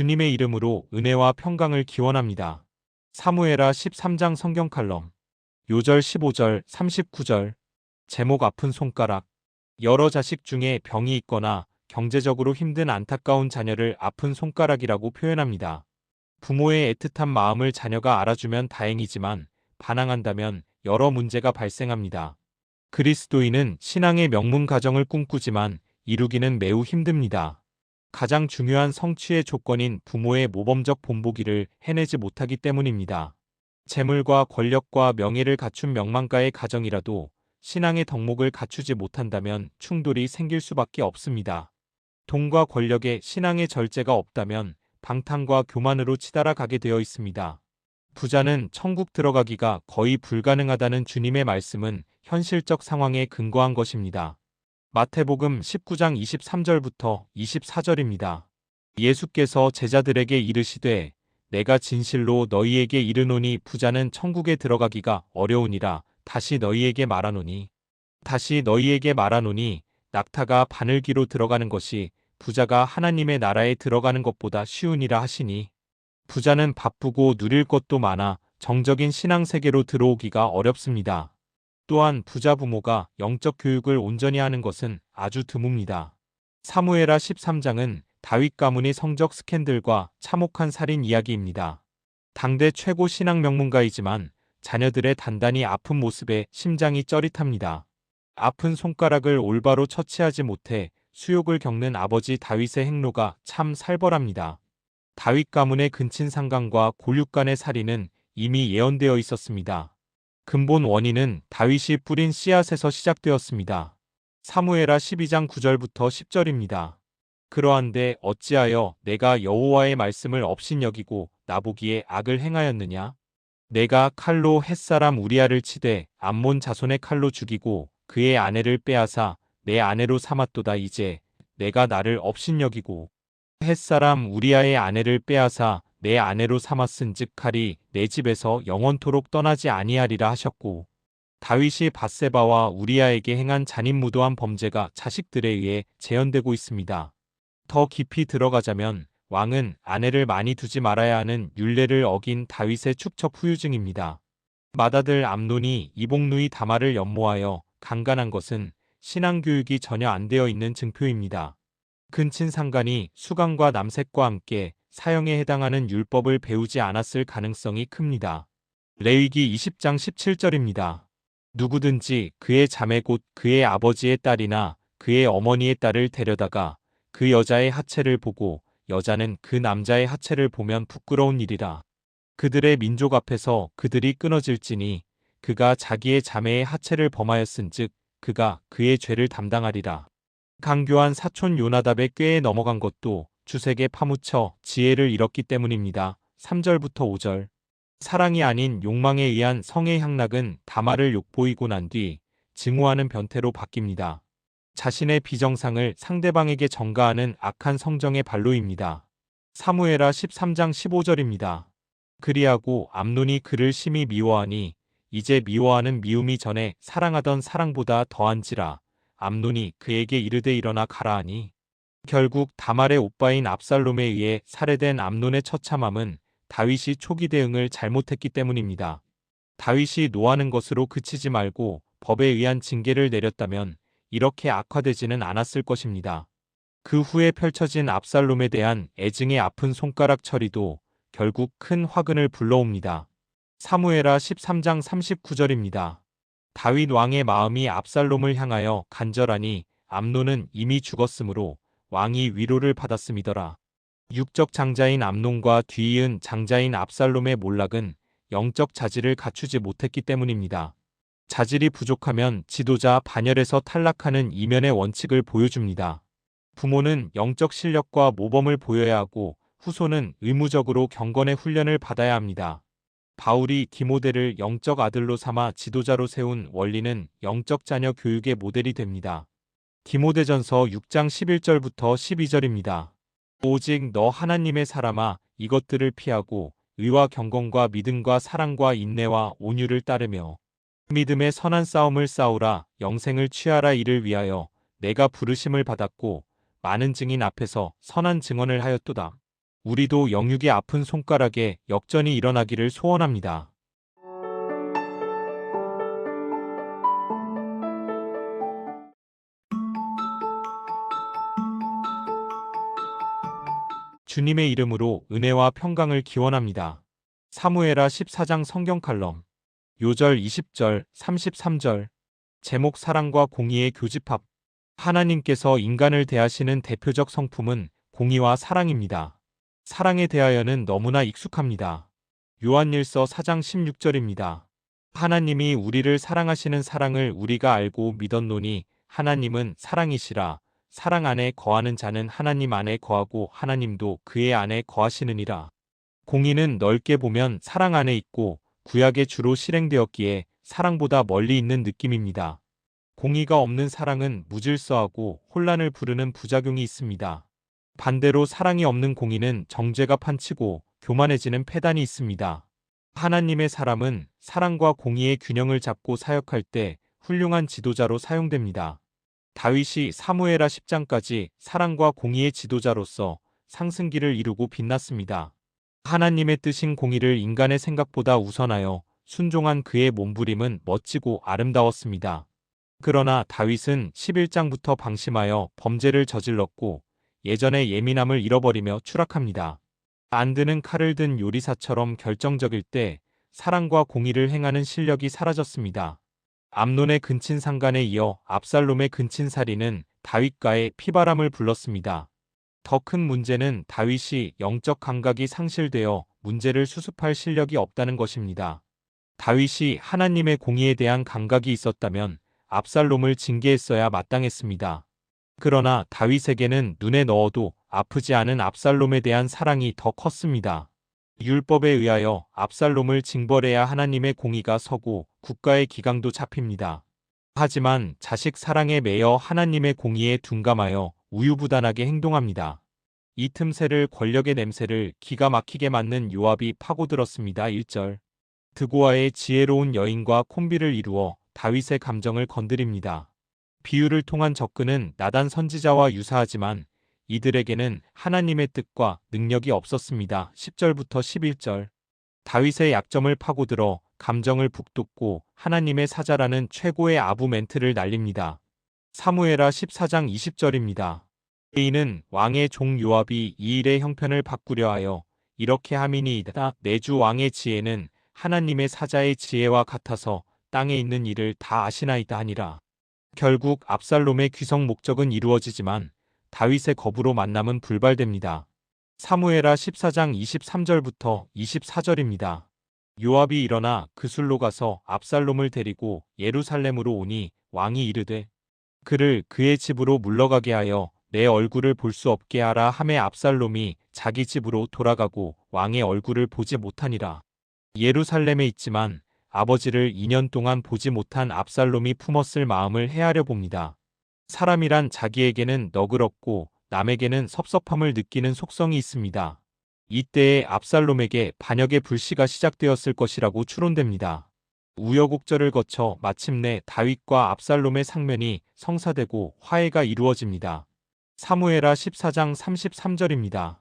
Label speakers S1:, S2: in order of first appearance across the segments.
S1: 주님의 이름으로 은혜와 평강을 기원합니다. 사무엘하 13장 성경 칼럼. 요절 15절, 39절. 제목 아픈 손가락. 여러 자식 중에 병이 있거나 경제적으로 힘든 안타까운 자녀를 아픈 손가락이라고 표현합니다. 부모의 애틋한 마음을 자녀가 알아주면 다행이지만 반항한다면 여러 문제가 발생합니다. 그리스도인은 신앙의 명문 가정을 꿈꾸지만 이루기는 매우 힘듭니다. 가장 중요한 성취의 조건인 부모의 모범적 본보기를 해내지 못하기 때문입니다. 재물과 권력과 명예를 갖춘 명망가의 가정이라도 신앙의 덕목을 갖추지 못한다면 충돌이 생길 수밖에 없습니다. 돈과 권력에 신앙의 절제가 없다면 방탕과 교만으로 치달아 가게 되어 있습니다. 부자는 천국 들어가기가 거의 불가능하다는 주님의 말씀은 현실적 상황에 근거한 것입니다. 마태복음 19장 23절부터 24절입니다. 예수께서 제자들에게 이르시되 내가 진실로 너희에게 이르노니 부자는 천국에 들어가기가 어려우니라. 다시 너희에게 말하노니 낙타가 바늘기로 들어가는 것이 부자가 하나님의 나라에 들어가는 것보다 쉬우니라 하시니 부자는 바쁘고 누릴 것도 많아 정적인 신앙 세계로 들어오기가 어렵습니다. 또한 부자 부모가 영적 교육을 온전히 하는 것은 아주 드뭅니다. 사무엘하 13장은 다윗 가문의 성적 스캔들과 참혹한 살인 이야기입니다. 당대 최고 신앙 명문가이지만 자녀들의 단단히 아픈 모습에 심장이 쩌릿합니다. 아픈 손가락을 올바로 처치하지 못해 수욕을 겪는 아버지 다윗의 행로가 참 살벌합니다. 다윗 가문의 근친상간과 골육 간의 살인은 이미 예언되어 있었습니다. 근본 원인은 다윗이 뿌린 씨앗에서 시작되었습니다. 사무엘하 12장 9절부터 10절입니다. 그러한데 어찌하여 내가 여호와의 말씀을 업신여기고 나보기에 악을 행하였느냐? 내가 칼로 햇사람 우리아를 치되 암몬 자손의 칼로 죽이고 그의 아내를 빼앗아 내 아내로 삼았도다. 이제 내가 나를 업신여기고 햇사람 우리아의 아내를 빼앗아 내 아내로 삼았은즉 칼이 내 집에서 영원토록 떠나지 아니하리라 하셨고, 다윗이 밧세바와 우리아에게 행한 잔인무도한 범죄가 자식들에 의해 재현되고 있습니다. 더 깊이 들어가자면 왕은 아내를 많이 두지 말아야 하는 율례를 어긴 다윗의 축척 후유증입니다. 맏아들 암논이 이복누이 다말을 연모하여 강간한 것은 신앙교육이 전혀 안 되어 있는 증표입니다. 근친상간이 수간과 남색과 함께 사형에 해당하는 율법을 배우지 않았을 가능성이 큽니다. 레위기 20장 17절입니다. 누구든지 그의 자매 곧 그의 아버지의 딸이나 그의 어머니의 딸을 데려다가 그 여자의 하체를 보고 여자는 그 남자의 하체를 보면 부끄러운 일이라. 그들의 민족 앞에서 그들이 끊어질지니 그가 자기의 자매의 하체를 범하였은즉 그가 그의 죄를 담당하리라. 강교한 사촌 요나답의 꾀에 넘어간 것도 주색에 파묻혀 지혜를 잃었기 때문입니다. 3절부터 5절. 사랑이 아닌 욕망에 의한 성의 향락은 다말을 욕보이고 난 뒤 증오하는 변태로 바뀝니다. 자신의 비정상을 상대방에게 전가하는 악한 성정의 발로입니다. 사무엘하 13장 15절입니다. 그리하고 암논이 그를 심히 미워하니 이제 미워하는 미움이 전에 사랑하던 사랑보다 더한지라. 암논이 그에게 이르되 일어나 가라 하니 결국 다말의 오빠인 압살롬에 의해 살해된 암논의 처참함은 다윗이 초기 대응을 잘못했기 때문입니다. 다윗이 노하는 것으로 그치지 말고 법에 의한 징계를 내렸다면 이렇게 악화되지는 않았을 것입니다. 그 후에 펼쳐진 압살롬에 대한 애증의 아픈 손가락 처리도 결국 큰 화근을 불러옵니다. 사무엘하 13장 39절입니다. 다윗 왕의 마음이 압살롬을 향하여 간절하니 암논은 이미 죽었으므로 왕이 위로를 받았음이더라. 육적 장자인 암논과 뒤이은 장자인 압살롬의 몰락은 영적 자질을 갖추지 못했기 때문입니다. 자질이 부족하면 지도자 반열에서 탈락하는 이면의 원칙을 보여줍니다. 부모는 영적 실력과 모범을 보여야 하고 후손은 의무적으로 경건의 훈련을 받아야 합니다. 바울이 디모데를 영적 아들로 삼아 지도자로 세운 원리는 영적 자녀 교육의 모델이 됩니다. 디모데전서 6장 11절부터 12절입니다. 오직 너 하나님의 사람아 이것들을 피하고 의와 경건과 믿음과 사랑과 인내와 온유를 따르며 믿음의 선한 싸움을 싸우라. 영생을 취하라. 이를 위하여 내가 부르심을 받았고 많은 증인 앞에서 선한 증언을 하였도다. 우리도 영육의 아픈 손가락에 역전이 일어나기를 소원합니다. 주님의 이름으로 은혜와 평강을 기원합니다. 사무엘하 14장 성경 칼럼. 요절 20절, 33절. 제목 사랑과 공의의 교집합. 하나님께서 인간을 대하시는 대표적 성품은 공의와 사랑입니다. 사랑에 대하여는 너무나 익숙합니다. 요한일서 4장 16절입니다. 하나님이 우리를 사랑하시는 사랑을 우리가 알고 믿었노니 하나님은 사랑이시라. 사랑 안에 거하는 자는 하나님 안에 거하고 하나님도 그의 안에 거하시느니라. 공의는 넓게 보면 사랑 안에 있고 구약에 주로 실행되었기에 사랑보다 멀리 있는 느낌입니다. 공의가 없는 사랑은 무질서하고 혼란을 부르는 부작용이 있습니다. 반대로 사랑이 없는 공의는 정죄가 판치고 교만해지는 패단이 있습니다. 하나님의 사람은 사랑과 공의의 균형을 잡고 사역할 때 훌륭한 지도자로 사용됩니다. 다윗이 사무엘하 10장까지 사랑과 공의의 지도자로서 상승기를 이루고 빛났습니다. 하나님의 뜻인 공의를 인간의 생각보다 우선하여 순종한 그의 몸부림은 멋지고 아름다웠습니다. 그러나 다윗은 11장부터 방심하여 범죄를 저질렀고 예전의 예민함을 잃어버리며 추락합니다. 안 드는 칼을 든 요리사처럼 결정적일 때 사랑과 공의를 행하는 실력이 사라졌습니다. 암논의 근친상간에 이어 압살롬의 근친살인은 다윗과의 피바람을 불렀습니다. 더 큰 문제는 다윗이 영적 감각이 상실되어 문제를 수습할 실력이 없다는 것입니다. 다윗이 하나님의 공의에 대한 감각이 있었다면 압살롬을 징계했어야 마땅했습니다. 그러나 다윗에게는 눈에 넣어도 아프지 않은 압살롬에 대한 사랑이 더 컸습니다. 율법에 의하여 압살롬을 징벌해야 하나님의 공의가 서고 국가의 기강도 잡힙니다. 하지만 자식 사랑에 매여 하나님의 공의에 둔감하여 우유부단하게 행동합니다. 이 틈새를 권력의 냄새를 기가 막히게 맡는 요압이 파고들었습니다. 1절. 드고아의 지혜로운 여인과 콤비를 이루어 다윗의 감정을 건드립니다. 비유를 통한 접근은 나단 선지자와 유사하지만 이들에게는 하나님의 뜻과 능력이 없었습니다. 10절부터 11절. 다윗의 약점을 파고들어 감정을 북돋고 하나님의 사자라는 최고의 아부 멘트를 날립니다. 사무엘하 14장 20절입니다. 이는 왕의 종 요압이 이 일의 형편을 바꾸려 하여 이렇게 함이니이다. 내주 왕의 지혜는 하나님의 사자의 지혜와 같아서 땅에 있는 일을 다 아시나이다 하니라. 결국 압살롬의 귀성 목적은 이루어지지만 다윗의 겁으로 만남은 불발됩니다. 사무엘하 14장 23절부터 24절입니다. 요압이 일어나 그술로 가서 압살롬을 데리고 예루살렘으로 오니 왕이 이르되 그를 그의 집으로 물러가게 하여 내 얼굴을 볼 수 없게 하라 하매 압살롬이 자기 집으로 돌아가고 왕의 얼굴을 보지 못하니라. 예루살렘에 있지만 아버지를 2년 동안 보지 못한 압살롬이 품었을 마음을 헤아려 봅니다. 사람이란 자기에게는 너그럽고 남에게는 섭섭함을 느끼는 속성이 있습니다. 이때에 압살롬에게 반역의 불씨가 시작되었을 것이라고 추론됩니다. 우여곡절을 거쳐 마침내 다윗과 압살롬의 상면이 성사되고 화해가 이루어집니다. 사무엘하 14장 33절입니다.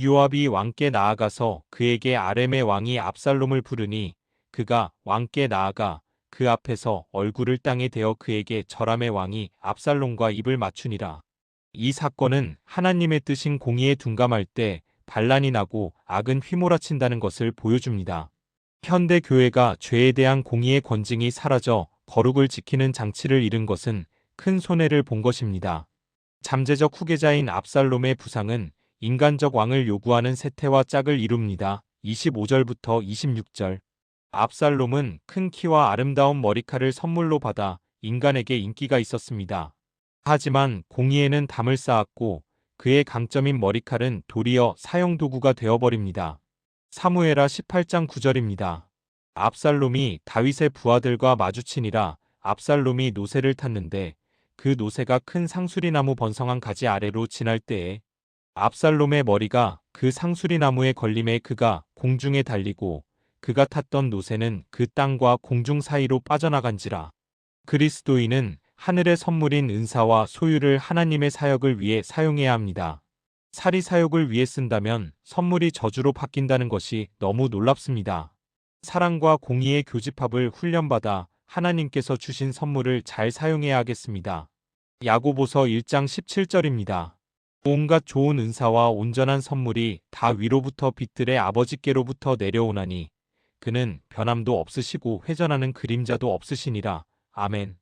S1: 요압이 왕께 나아가서 그에게 아렘의 왕이 압살롬을 부르니 그가 왕께 나아가 그 앞에서 얼굴을 땅에 대어 그에게 절함의 왕이 압살롬과 입을 맞추니라. 이 사건은 하나님의 뜻인 공의에 둔감할 때 반란이 나고 악은 휘몰아친다는 것을 보여줍니다. 현대 교회가 죄에 대한 공의의 권징이 사라져 거룩을 지키는 장치를 잃은 것은 큰 손해를 본 것입니다. 잠재적 후계자인 압살롬의 부상은 인간적 왕을 요구하는 세태와 짝을 이룹니다. 25절부터 26절. 압살롬은 큰 키와 아름다운 머리칼을 선물로 받아 인간에게 인기가 있었습니다. 하지만 공의에는 담을 쌓았고 그의 강점인 머리칼은 도리어 사형도구가 되어버립니다. 사무엘하 18장 9절입니다. 압살롬이 다윗의 부하들과 마주치니라. 압살롬이 노새를 탔는데 그 노새가 큰 상수리나무 번성한 가지 아래로 지날 때에 압살롬의 머리가 그 상수리나무에 걸림에 그가 공중에 달리고 그가 탔던 노새는 그 땅과 공중 사이로 빠져나간지라. 그리스도인은 하늘의 선물인 은사와 소유를 하나님의 사역을 위해 사용해야 합니다. 사리 사욕을 위해 쓴다면 선물이 저주로 바뀐다는 것이 너무 놀랍습니다. 사랑과 공의의 교집합을 훈련받아 하나님께서 주신 선물을 잘 사용해야 하겠습니다. 야고보서 1장 17절입니다. 온갖 좋은 은사와 온전한 선물이 다 위로부터 빛들의 아버지께로부터 내려오나니 그는 변함도 없으시고 회전하는 그림자도 없으시니라. 아멘.